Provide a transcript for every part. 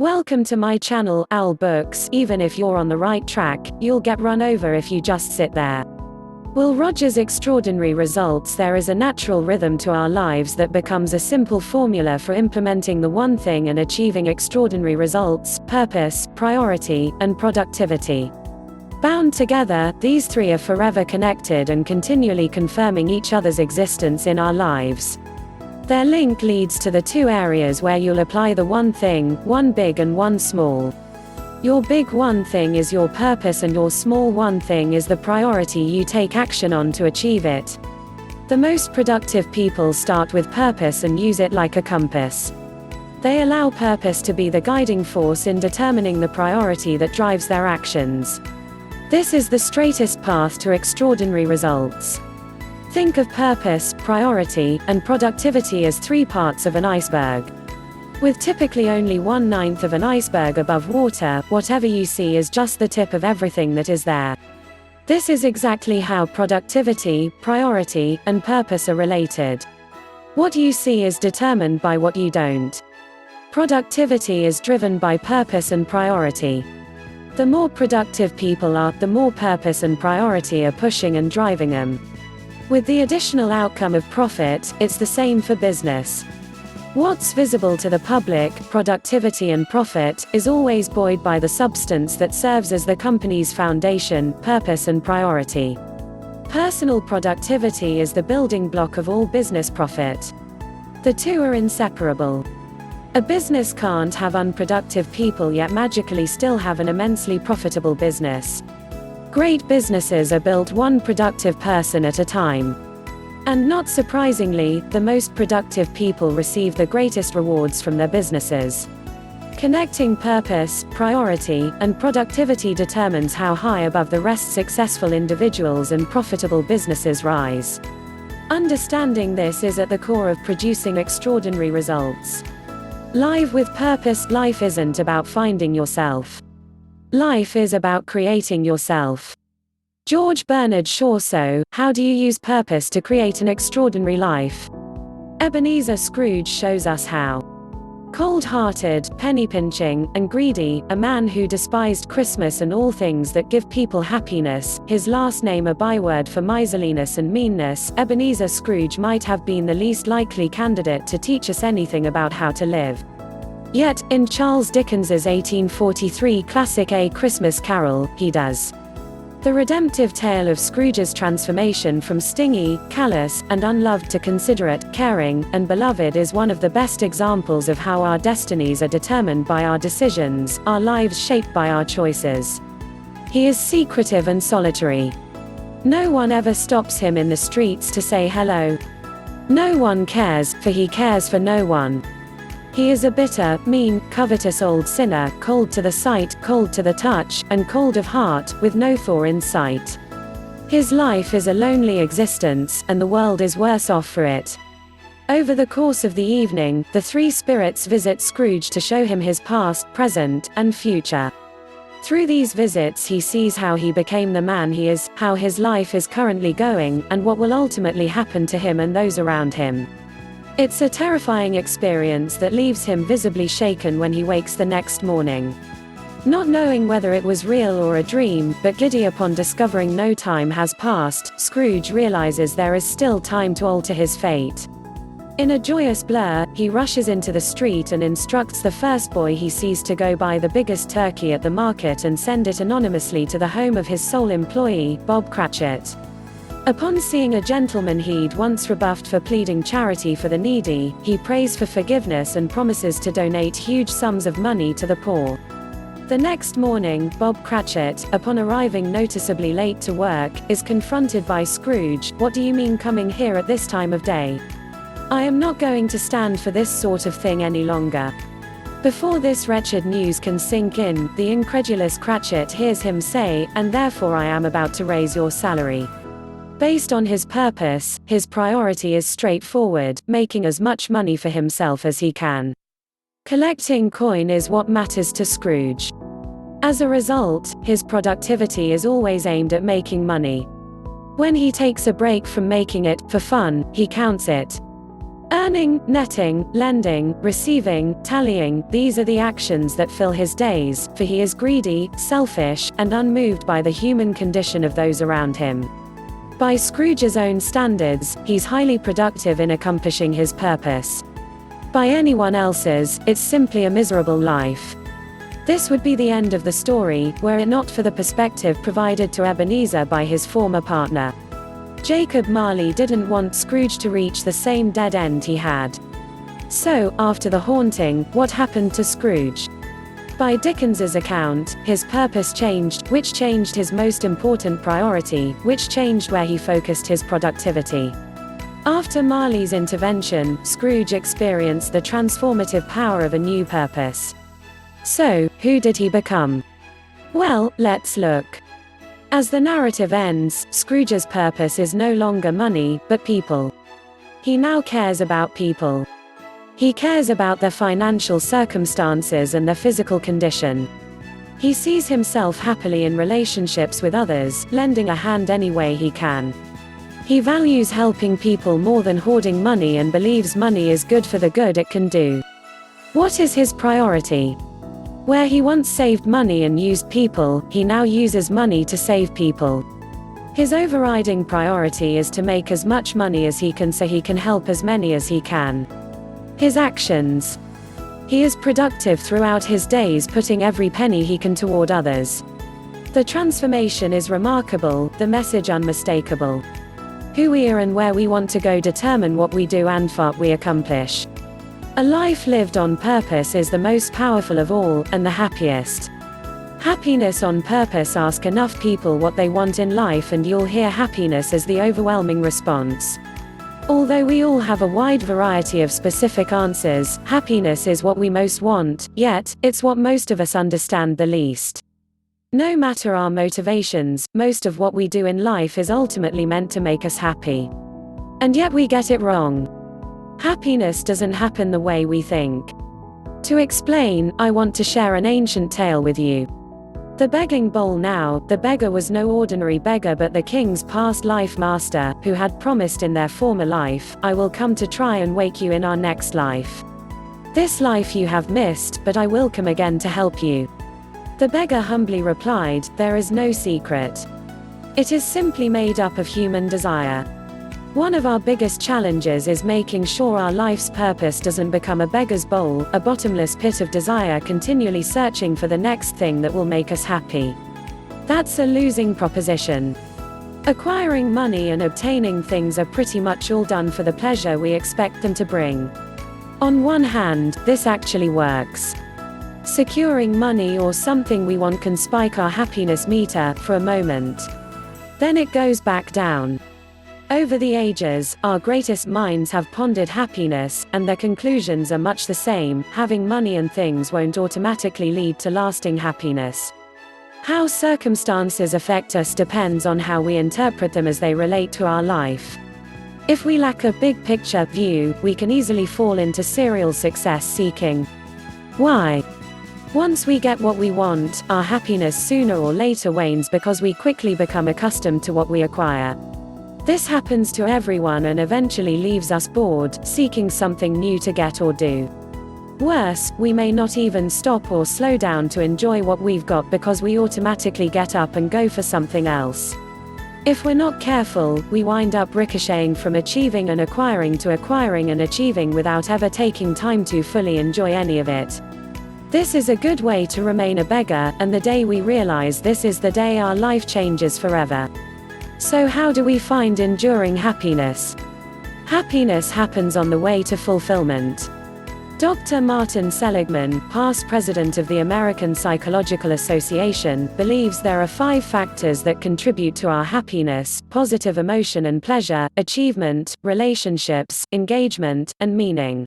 Welcome to my channel, audiobook. Even if you're on the right track, you'll get run over if you just sit there. Will Rogers' extraordinary results. There is a natural rhythm to our lives that becomes a simple formula for implementing the one thing and achieving extraordinary results: purpose, priority, and productivity. Bound together, these three are forever connected and continually confirming each other's existence in our lives. Their link leads to the two areas where you'll apply the one thing, one big and one small. Your big one thing is your purpose and your small one thing is the priority you take action on to achieve it. The most productive people start with purpose and use it like a compass. They allow purpose to be the guiding force in determining the priority that drives their actions. This is the straightest path to extraordinary results. Think of purpose, priority, and productivity as three parts of an iceberg. With typically only 1/9 of an iceberg above water, whatever you see is just the tip of everything that is there. This is exactly how productivity, priority, and purpose are related. What you see is determined by what you don't. Productivity is driven by purpose and priority. The more productive people are, the more purpose and priority are pushing and driving them. With the additional outcome of profit, it's the same for business. What's visible to the public, productivity and profit, is always buoyed by the substance that serves as the company's foundation, purpose and priority. Personal productivity is the building block of all business profit. The two are inseparable. A business can't have unproductive people yet magically still have an immensely profitable business. Great businesses are built one productive person at a time. And not surprisingly, the most productive people receive the greatest rewards from their businesses. Connecting purpose, priority, and productivity determines how high above the rest successful individuals and profitable businesses rise. Understanding this is at the core of producing extraordinary results. Live with purpose. Life isn't about finding yourself. Life is about creating yourself. George Bernard Shaw. So, how do you use purpose to create an extraordinary life? Ebenezer Scrooge shows us how. Cold-hearted, penny-pinching, and greedy, a man who despised Christmas and all things that give people happiness, his last name a byword for miserliness and meanness, Ebenezer Scrooge might have been the least likely candidate to teach us anything about how to live. Yet, in Charles Dickens's 1843 classic A Christmas Carol, he does. The redemptive tale of Scrooge's transformation from stingy, callous, and unloved to considerate, caring, and beloved is one of the best examples of how our destinies are determined by our decisions, our lives shaped by our choices. He is secretive and solitary. No one ever stops him in the streets to say hello. No one cares, for he cares for no one. He is a bitter, mean, covetous old sinner, cold to the sight, cold to the touch, and cold of heart, with no thaw in sight. His life is a lonely existence, and the world is worse off for it. Over the course of the evening, the three spirits visit Scrooge to show him his past, present, and future. Through these visits he sees how he became the man he is, how his life is currently going, and what will ultimately happen to him and those around him. It's a terrifying experience that leaves him visibly shaken when he wakes the next morning. Not knowing whether it was real or a dream, but giddy upon discovering no time has passed, Scrooge realizes there is still time to alter his fate. In a joyous blur, he rushes into the street and instructs the first boy he sees to go buy the biggest turkey at the market and send it anonymously to the home of his sole employee, Bob Cratchit. Upon seeing a gentleman he'd once rebuffed for pleading charity for the needy, he prays for forgiveness and promises to donate huge sums of money to the poor. The next morning, Bob Cratchit, upon arriving noticeably late to work, is confronted by Scrooge. "What do you mean coming here at this time of day? I am not going to stand for this sort of thing any longer." Before this wretched news can sink in, the incredulous Cratchit hears him say, "And therefore I am about to raise your salary." Based on his purpose, his priority is straightforward: making as much money for himself as he can. Collecting coin is what matters to Scrooge. As a result, his productivity is always aimed at making money. When he takes a break from making it for fun, he counts it. Earning, netting, lending, receiving, tallying, these are the actions that fill his days, for he is greedy, selfish, and unmoved by the human condition of those around him. By Scrooge's own standards, he's highly productive in accomplishing his purpose. By anyone else's, it's simply a miserable life. This would be the end of the story, were it not for the perspective provided to Ebenezer by his former partner. Jacob Marley didn't want Scrooge to reach the same dead end he had. So, after the haunting, what happened to Scrooge? By Dickens's account, his purpose changed, which changed his most important priority, which changed where he focused his productivity. After Marley's intervention, Scrooge experienced the transformative power of a new purpose. So, who did he become? Well, let's look. As the narrative ends, Scrooge's purpose is no longer money, but people. He now cares about people. He cares about their financial circumstances and their physical condition. He sees himself happily in relationships with others, lending a hand any way he can. He values helping people more than hoarding money and believes money is good for the good it can do. What is his priority? Where he once saved money and used people, he now uses money to save people. His overriding priority is to make as much money as he can so he can help as many as he can. His actions. He is productive throughout his days, putting every penny he can toward others. The transformation is remarkable, the message unmistakable. Who we are and where we want to go determine what we do and what we accomplish. A life lived on purpose is the most powerful of all, and the happiest. Happiness on purpose. Ask enough people what they want in life and you'll hear happiness as the overwhelming response. Although we all have a wide variety of specific answers, happiness is what we most want, yet, it's what most of us understand the least. No matter our motivations, most of what we do in life is ultimately meant to make us happy. And yet we get it wrong. Happiness doesn't happen the way we think. To explain, I want to share an ancient tale with you. The begging bowl. Now, the beggar was no ordinary beggar but the king's past life master, who had promised in their former life, I will come to try and wake you in our next life. This life you have missed, but I will come again to help you. The beggar humbly replied, there is no secret. It is simply made up of human desire. One of our biggest challenges is making sure our life's purpose doesn't become a beggar's bowl, a bottomless pit of desire continually searching for the next thing that will make us happy. That's a losing proposition. Acquiring money and obtaining things are pretty much all done for the pleasure we expect them to bring. On one hand, this actually works. Securing money or something we want can spike our happiness meter for a moment. Then it goes back down. Over the ages, our greatest minds have pondered happiness, and their conclusions are much the same. Having money and things won't automatically lead to lasting happiness. How circumstances affect us depends on how we interpret them as they relate to our life. If we lack a big picture view, we can easily fall into serial success seeking. Why? Once we get what we want, our happiness sooner or later wanes because we quickly become accustomed to what we acquire. This happens to everyone and eventually leaves us bored, seeking something new to get or do. Worse, we may not even stop or slow down to enjoy what we've got because we automatically get up and go for something else. If we're not careful, we wind up ricocheting from achieving and acquiring to acquiring and achieving without ever taking time to fully enjoy any of it. This is a good way to remain a beggar, and the day we realize this is the day our life changes forever. So how do we find enduring happiness? Happiness happens on the way to fulfillment. Dr. Martin Seligman, past president of the American Psychological Association, believes there are 5 factors that contribute to our happiness: positive emotion and pleasure, achievement, relationships, engagement, and meaning.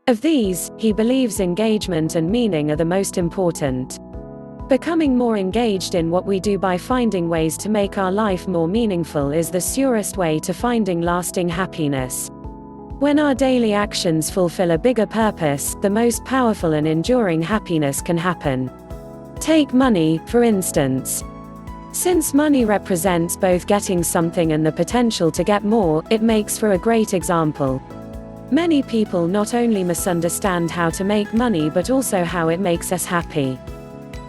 Of these, he believes engagement and meaning are the most important. Becoming more engaged in what we do by finding ways to make our life more meaningful is the surest way to finding lasting happiness. When our daily actions fulfill a bigger purpose, the most powerful and enduring happiness can happen. Take money, for instance. Since money represents both getting something and the potential to get more, it makes for a great example. Many people not only misunderstand how to make money but also how it makes us happy.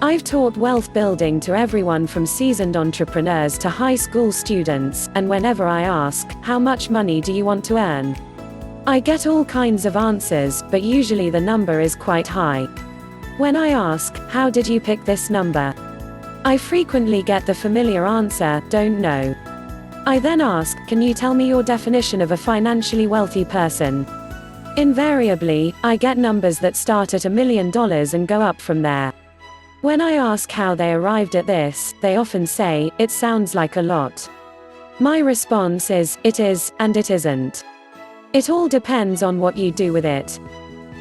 I've taught wealth building to everyone from seasoned entrepreneurs to high school students, and whenever I ask, how much money do you want to earn? I get all kinds of answers, but usually the number is quite high. When I ask, how did you pick this number? I frequently get the familiar answer, don't know. I then ask, can you tell me your definition of a financially wealthy person? Invariably, I get numbers that start at $1 million and go up from there. When I ask how they arrived at this, they often say, it sounds like a lot. My response is, it is, and it isn't. It all depends on what you do with it.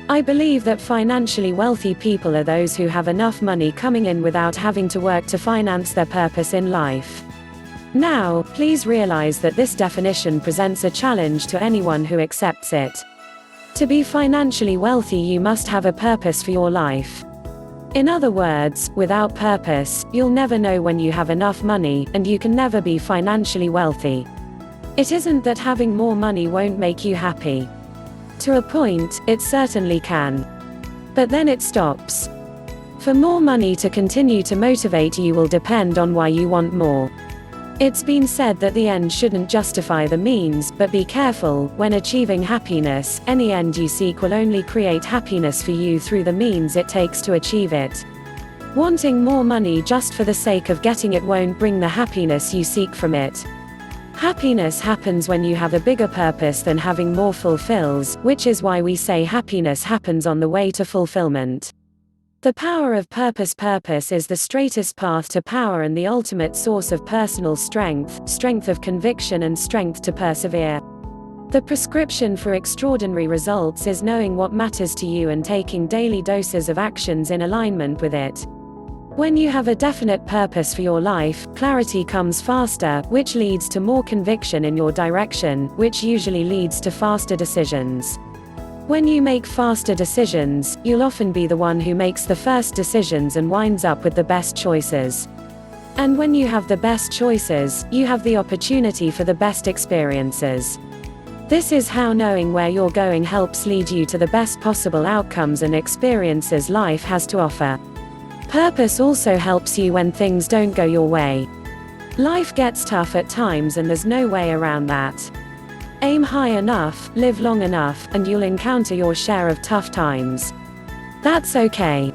I believe that financially wealthy people are those who have enough money coming in without having to work to finance their purpose in life. Now, please realize that this definition presents a challenge to anyone who accepts it. To be financially wealthy, you must have a purpose for your life. In other words, without purpose, you'll never know when you have enough money, and you can never be financially wealthy. It isn't that having more money won't make you happy. To a point, it certainly can. But then it stops. For more money to continue to motivate you will depend on why you want more. It's been said that the end shouldn't justify the means, but be careful, when achieving happiness, any end you seek will only create happiness for you through the means it takes to achieve it. Wanting more money just for the sake of getting it won't bring the happiness you seek from it. Happiness happens when you have a bigger purpose than having more fulfills, which is why we say happiness happens on the way to fulfillment. The power of purpose. Purpose is the straightest path to power and the ultimate source of personal strength, strength of conviction and strength to persevere. The prescription for extraordinary results is knowing what matters to you and taking daily doses of actions in alignment with it. When you have a definite purpose for your life, clarity comes faster, which leads to more conviction in your direction, which usually leads to faster decisions. When you make faster decisions, you'll often be the one who makes the first decisions and winds up with the best choices. And when you have the best choices, you have the opportunity for the best experiences. This is how knowing where you're going helps lead you to the best possible outcomes and experiences life has to offer. Purpose also helps you when things don't go your way. Life gets tough at times and there's no way around that. Aim high enough, live long enough, and you'll encounter your share of tough times. That's okay.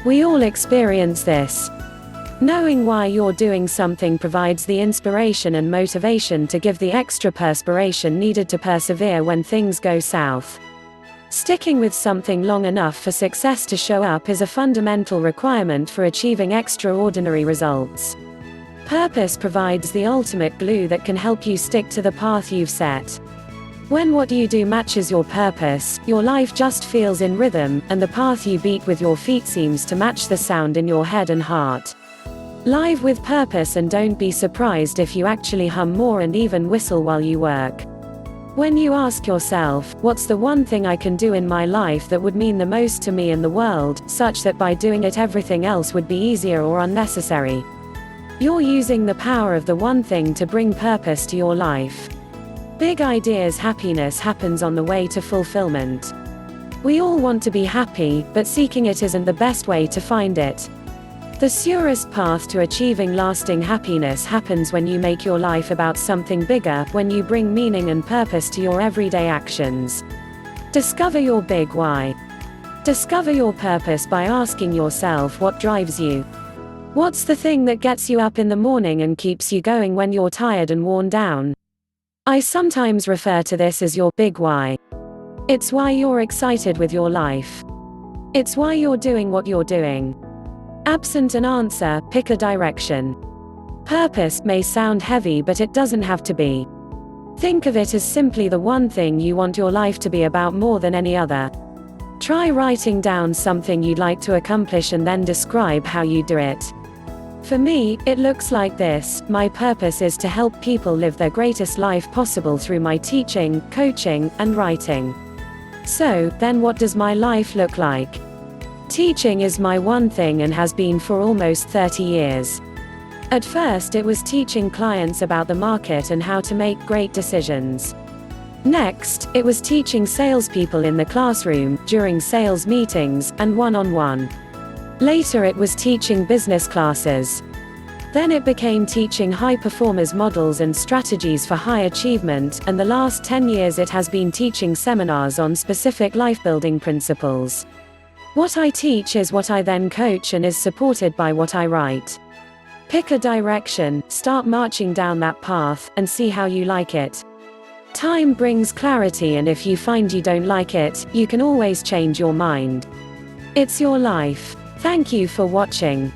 We all experience this. Knowing why you're doing something provides the inspiration and motivation to give the extra perspiration needed to persevere when things go south. Sticking with something long enough for success to show up is a fundamental requirement for achieving extraordinary results. Purpose provides the ultimate glue that can help you stick to the path you've set. When what you do matches your purpose, your life just feels in rhythm, and the path you beat with your feet seems to match the sound in your head and heart. Live with purpose and don't be surprised if you actually hum more and even whistle while you work. When you ask yourself, what's the one thing I can do in my life that would mean the most to me and the world, such that by doing it everything else would be easier or unnecessary? You're using the power of the one thing to bring purpose to your life. Big ideas. Happiness happens on the way to fulfillment. We all want to be happy, but seeking it isn't the best way to find it. The surest path to achieving lasting happiness happens when you make your life about something bigger, when you bring meaning and purpose to your everyday actions. Discover your big why. Discover your purpose by asking yourself what drives you. What's the thing that gets you up in the morning and keeps you going when you're tired and worn down? I sometimes refer to this as your big why. It's why you're excited with your life. It's why you're doing what you're doing. Absent an answer, pick a direction. Purpose may sound heavy, but it doesn't have to be. Think of it as simply the one thing you want your life to be about more than any other. Try writing down something you'd like to accomplish and then describe how you do it. For me, it looks like this: my purpose is to help people live their greatest life possible through my teaching, coaching, and writing. So, then what does my life look like? Teaching is my one thing and has been for almost 30 years. At first it was teaching clients about the market and how to make great decisions. Next, it was teaching salespeople in the classroom, during sales meetings, and one-on-one. Later it was teaching business classes. Then it became teaching high performers models and strategies for high achievement, and the last 10 years it has been teaching seminars on specific life-building principles. What I teach is what I then coach and is supported by what I write. Pick a direction, start marching down that path, and see how you like it. Time brings clarity, and if you find you don't like it, you can always change your mind. It's your life. Thank you for watching.